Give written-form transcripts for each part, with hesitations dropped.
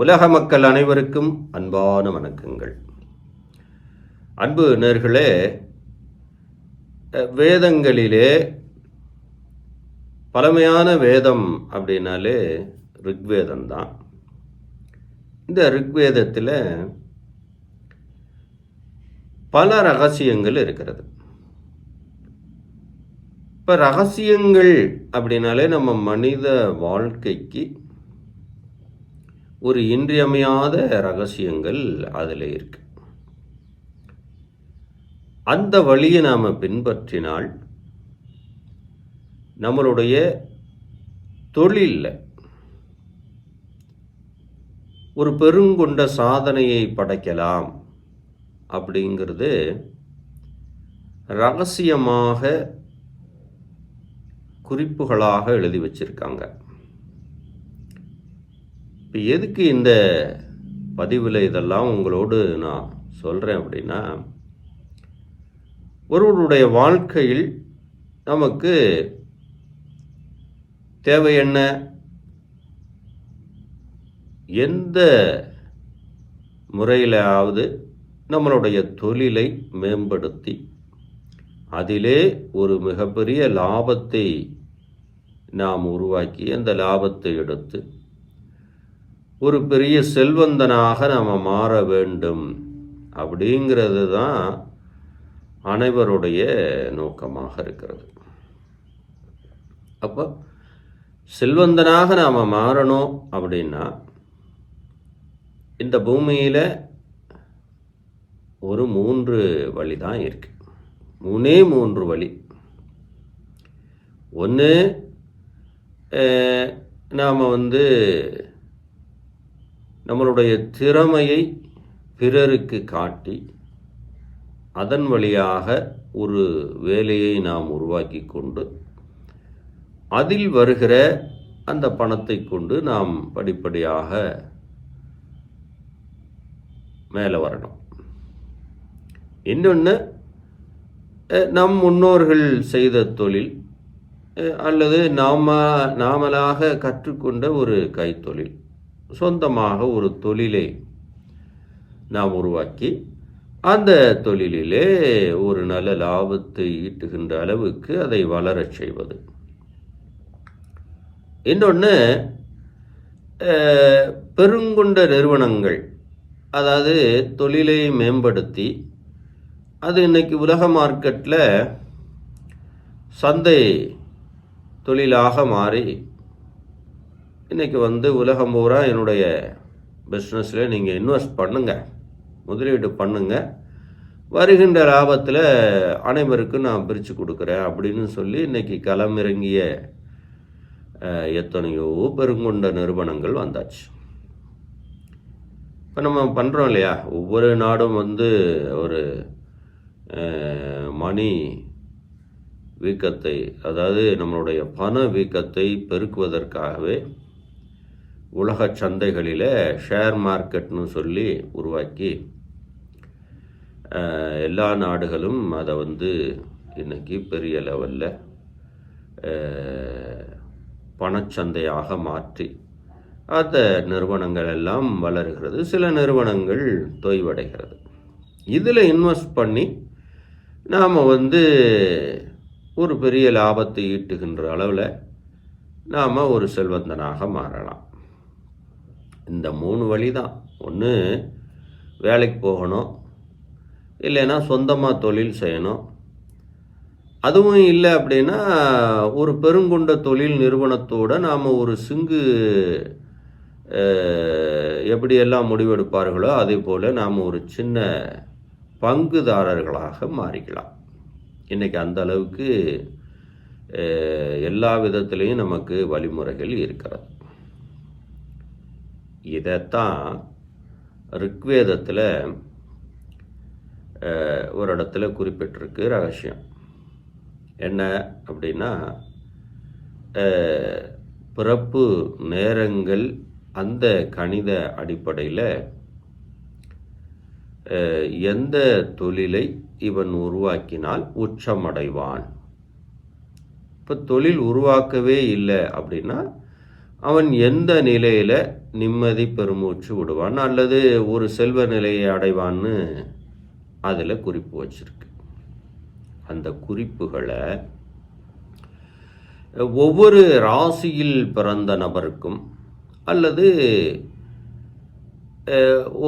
உலக மக்கள் அனைவருக்கும் அன்பான வணக்கங்கள். அன்பு நேயர்களே, வேதங்களிலே பழமையான வேதம் அப்படின்னாலே ரிக்வேதம் தான். இந்த ரிக்வேதத்தில் பல ரகசியங்கள் இருக்கிறது. இப்போ ரகசியங்கள் அப்படின்னாலே நம்ம மனித வாழ்க்கைக்கு ஒரு இன்றியமையாத ரகசியங்கள் அதில் இருக்கு. அந்த வழியை நாம் பின்பற்றினால் நம்மளுடைய தொழிலில் ஒரு பெருங்கொண்ட சாதனையை படைக்கலாம் அப்படிங்கிறது ரகசியமாக குறிப்புகளாக எழுதி வச்சிருக்காங்க. இப்போ எதுக்கு இந்த பதிவில் இதெல்லாம் உங்களோடு நான் சொல்கிறேன் அப்படின்னா, ஒருவருடைய வாழ்க்கையில் நமக்கு தேவை என்ன, எந்த முறையிலாவது நம்மளுடைய தொழிலை மேம்படுத்தி அதிலே ஒரு மிகப்பெரிய லாபத்தை நாம் உருவாக்கி அந்த லாபத்தை எடுத்து ஒரு பெரிய செல்வந்தனாக நாம் மாற வேண்டும் அப்படிங்கிறது தான் அனைவருடைய நோக்கமாக இருக்கிறது. அப்போ செல்வந்தனாக நாம் மாறணும் அப்படின்னா இந்த பூமியில் ஒரு 3 வழி தான் இருக்கு. 3 வழி. ஒன்று, நாம் நம்மளுடைய திறமையை பிறருக்கு காட்டி அதன் வழியாக ஒரு வேலையை நாம் உருவாக்கி கொண்டு அதில் வருகிற அந்த பணத்தை கொண்டு நாம் படிப்படியாக மேலே வரணும். இன்னொன்று, நம் முன்னோர்கள் செய்த தொழில் அல்லது நாமளாக கற்றுக்கொண்ட ஒரு கைத்தொழில், சொந்தமாக ஒரு தொழிலை நாம் உருவாக்கி அந்த தொழிலிலே ஒரு நல்ல லாபத்தை ஈட்டுகின்ற அளவுக்கு அதை வளரச் செய்வது. இன்னொன்று, பெருங்கொண்ட நிறுவனங்கள், அதாவது தொழிலை மேம்படுத்தி அது இன்னைக்கு உலக மார்க்கெட்டில் சந்தை தொழிலாக மாறி இன்றைக்கி உலகம் பூரா என்னுடைய பிஸ்னஸில் நீங்கள் இன்வெஸ்ட் பண்ணுங்கள், முதலீடு பண்ணுங்கள், வருகின்ற லாபத்தில் அனைவருக்கும் நான் பிரித்து கொடுக்குறேன் அப்படின்னு சொல்லி இன்றைக்கி களமிறங்கிய எத்தனையோ பெருங்கொண்ட நிறுவனங்கள் வந்தாச்சு. இப்போ நம்ம பண்ணுறோம் இல்லையா, ஒவ்வொரு நாடும் ஒரு மணி வீக்கத்தை, அதாவது நம்மளுடைய பண வீக்கத்தை பெருக்குவதற்காகவே உலக சந்தைகளில் ஷேர் மார்க்கெட்னு சொல்லி உருவாக்கி எல்லா நாடுகளும் அதை இன்னைக்கு பெரிய லெவலில் பணச்சந்தையாக மாற்றி அந்த நிறுவனங்கள் எல்லாம் வளர்கிறது. சில நிறுவனங்கள் தொய்வடைகிறது. இதில் இன்வெஸ்ட் பண்ணி நாம் ஒரு பெரிய லாபத்தை ஈட்டுகின்ற அளவில் நாம் ஒரு செல்வந்தனாக மாறலாம். இந்த 3 வழி தான். ஒன்று, வேலைக்கு போகணும், இல்லைன்னா சொந்தமாக தொழில் செய்யணும். அதுவும் இல்லை அப்படின்னா ஒரு பெருங்கொண்ட தொழில் நிறுவனத்தோடு நாம் ஒரு சிங்கு எப்படியெல்லாம் முடிவெடுப்பார்களோ அதே போல் நாம் ஒரு சின்ன பங்குதாரர்களாக மாறிக்கலாம். இன்றைக்கி அந்த அளவுக்கு எல்லா விதத்திலையும் நமக்கு வழிமுறைகள் இருக்கிறது. இதைத்தான் ரிக்வேதத்தில் ஒரு இடத்துல குறிப்பிட்டிருக்கு ரகசியம். என்ன அப்படின்னா, பிறப்பு நேரங்கள் அந்த கணித அடிப்படையில் எந்த தொழிலை இவன் உருவாக்கினால் உச்சமடைவான். இப்போ தொழில் உருவாக்கவே இல்லை அப்படின்னா அவன் எந்த நிலையில் நிம்மதி பெருமூச்சு விடுவான் அல்லது ஒரு செல்வ நிலையை அடைவான்னு அதில் குறிப்பு வச்சிருக்கு. அந்த குறிப்புகளை ஒவ்வொரு ராசியில் பிறந்த நபருக்கும் அல்லது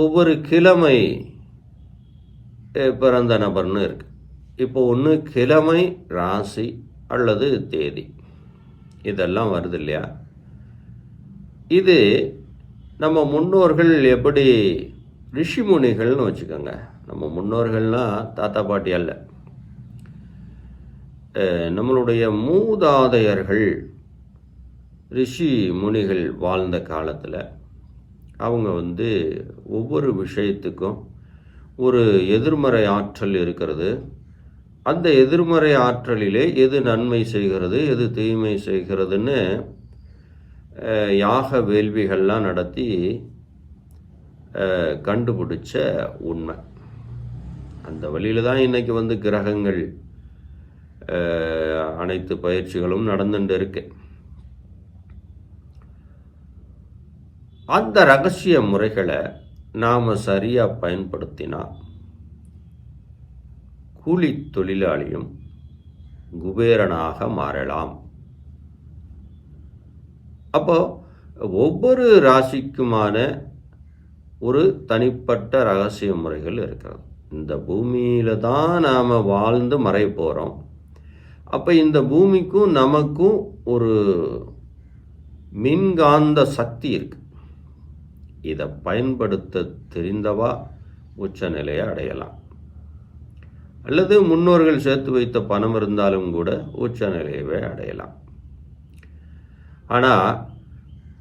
ஒவ்வொரு கிழமை பிறந்த நபர்னு இருக்கு. இப்போ ஒன்று கிழமை, ராசி அல்லது தேதி இதெல்லாம் வருது இல்லையா? இது நம்ம முன்னோர்கள் எப்படி ரிஷிமுனிகள்னு வச்சுக்கோங்க. நம்ம முன்னோர்கள்னால் தாத்தா பாட்டி அல்ல, நம்மளுடைய மூதாதையர்கள் ரிஷி முனிகள் வாழ்ந்த காலத்தில் அவங்க ஒவ்வொரு விஷயத்துக்கும் ஒரு எதிர்மறை ஆற்றல் இருக்கிறது. அந்த எதிர்மறை ஆற்றலிலே எது நன்மை செய்கிறது எது தீமை செய்கிறதுன்னு யாக வேள்விகள்லாம் நடத்தி கண்டுபிடிச்ச உண்மை. அந்த வழியில் தான் இன்றைக்கி கிரகங்கள் அனைத்து பயிற்சிகளும் நடந்துட்டு இருக்கு. அந்த ரகசிய முறைகளை நாம் சரியாக பயன்படுத்தினா கூலி தொழிலாளியும் குபேரனாக மாறலாம். அப்போ ஒவ்வொரு ராசிக்குமான ஒரு தனிப்பட்ட ரகசிய முறைகள் இருக்கிறது. இந்த பூமியில் தான் நாம் வாழ்ந்து மறைய போகிறோம். அப்போ இந்த பூமிக்கும் நமக்கும் ஒரு மின்காந்த சக்தி இருக்கு. இதை பயன்படுத்த தெரிந்தவா உச்சநிலையை அடையலாம். அல்லது முன்னோர்கள் சேர்த்து வைத்த பணம் இருந்தாலும் கூட உச்சநிலையவே அடையலாம். ஆனால்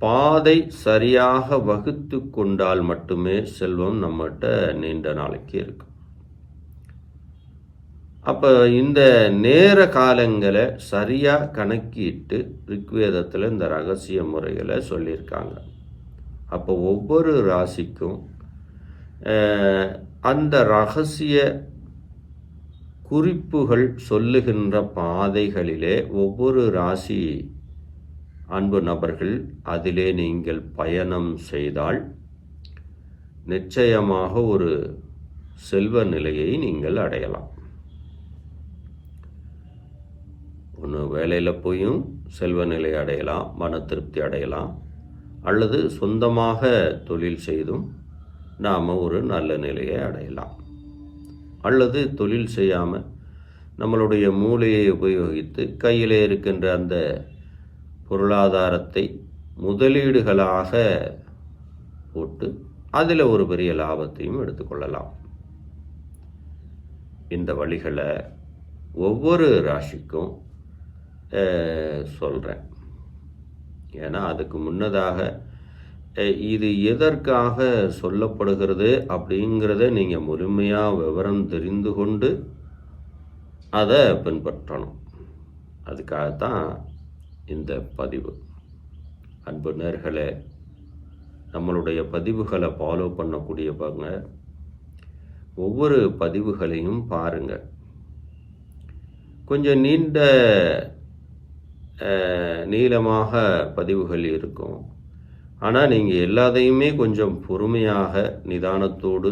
பாதை சரியாக வகுத்து கொண்டால் மட்டுமே செல்வம் நம்மகிட்ட நீண்ட நாளைக்கு இருக்கும். அப்போ இந்த நேர காலங்களை சரியாக கணக்கிட்டு ரிக்வேதத்தில் இந்த ரகசிய முறைகளை சொல்லியிருக்காங்க. அப்போ ஒவ்வொரு ராசிக்கும் அந்த ரகசிய குறிப்புகள் சொல்லுகின்ற பாதைகளிலே ஒவ்வொரு ராசி அன்பு நபர்கள் அதிலே நீங்கள் பயணம் செய்தால் நிச்சயமாக ஒரு செல்வ நிலையை நீங்கள் அடையலாம். ஒன்று வேலையில் போயும் செல்வ நிலை அடையலாம், மன திருப்தி அடையலாம். அல்லது சொந்தமாக தொழில் செய்தும் நாம் ஒரு நல்ல நிலையை அடையலாம். அல்லது தொழில் செய்யாமல் நம்மளுடைய மூளையை உபயோகித்து கையிலே இருக்கின்ற அந்த பொருளாதாரத்தை முதலீடுகளாக போட்டு அதில் ஒரு பெரிய லாபத்தையும் எடுத்துக்கொள்ளலாம். இந்த வழிகளை ஒவ்வொரு ராசிக்கும் சொல்கிறேன். ஏன்னா அதுக்கு முன்னதாக இது எதற்காக சொல்லப்படுகிறது அப்படிங்கிறத நீங்கள் முழுமையாக விவரம் தெரிந்து கொண்டு அதை பின்பற்றணும். அதுக்காகத்தான் இந்த பதிவு. அன்பு நேயர்களே, நம்மளுடைய பதிவுகளை ஃபாலோ பண்ணக்கூடியவங்க ஒவ்வொரு பதிவுகளையும் பாருங்கள். கொஞ்சம் நீளமாக பதிவுகள் இருக்கும். ஆனால் நீங்கள் எல்லாத்தையுமே கொஞ்சம் பொறுமையாக நிதானத்தோடு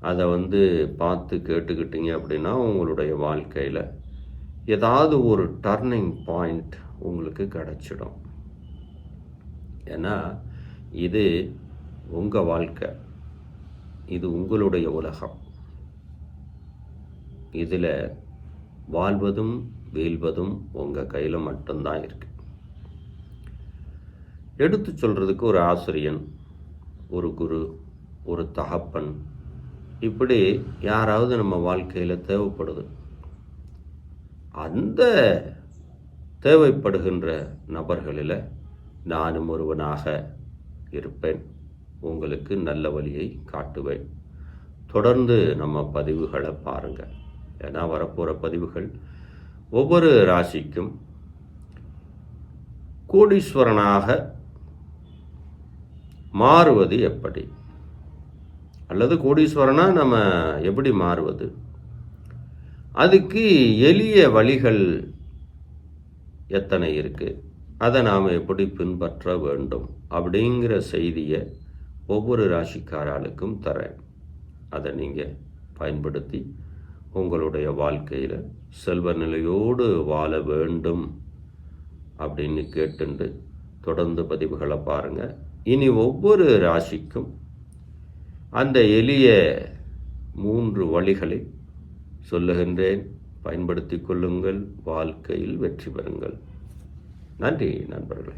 அதை பார்த்து கேட்டுக்கிட்டீங்க அப்படின்னா உங்களுடைய வாழ்க்கையில் ஏதாவது ஒரு டர்னிங் பாயிண்ட் உங்களுக்கு கிடச்சிடும். ஏன்னா இது உங்கள் வாழ்க்கை, இது உங்களுடைய உலகம். இதில் வாழ்வதும் வீழ்வதும் உங்கள் கையில் மட்டும்தான் இருக்குது. எடுத்து சொல்கிறதுக்கு ஒரு ஆசிரியன், ஒரு குரு, ஒரு தகப்பன், இப்படி யாராவது நம்ம வாழ்க்கையில் தேவைப்படுது. அந்த தேவைப்படுகின்ற நபர்களில் நானும் ஒருவனாக இருப்பேன். உங்களுக்கு நல்ல வழியை காட்டுவேன். தொடர்ந்து நம்ம பதிவுகளை பாருங்கள். ஏன்னா வரப்போகிற பதிவுகள் ஒவ்வொரு ராசிக்கும் கோடீஸ்வரனாக மாறுவது எப்படி, அல்லது கோடீஸ்வரனா நம்ம எப்படி மாறுவது, அதுக்கு எளிய வழிகள் எத்தனை இருக்குது, அதை நாம் எப்படி பின்பற்ற வேண்டும் அப்படிங்கிற செய்தியை ஒவ்வொரு ராசிக்காரர்களுக்கும் தரேன். அதை நீங்கள் பயன்படுத்தி உங்களுடைய வாழ்க்கையில் செல்வ நிலையோடு வாழ வேண்டும் அப்படின்னு கேட்டுண்டு தொடர்ந்து பதிவுகளை பாருங்கள். இனி ஒவ்வொரு ராசிக்கும் அந்த எளிய 3 வழிகளை சொல்லுகின்றேன். பயன்படுத்தி கொள்ளுங்கள். வாழ்க்கையில் வெற்றி பெறுங்கள். நன்றி நண்பர்களே.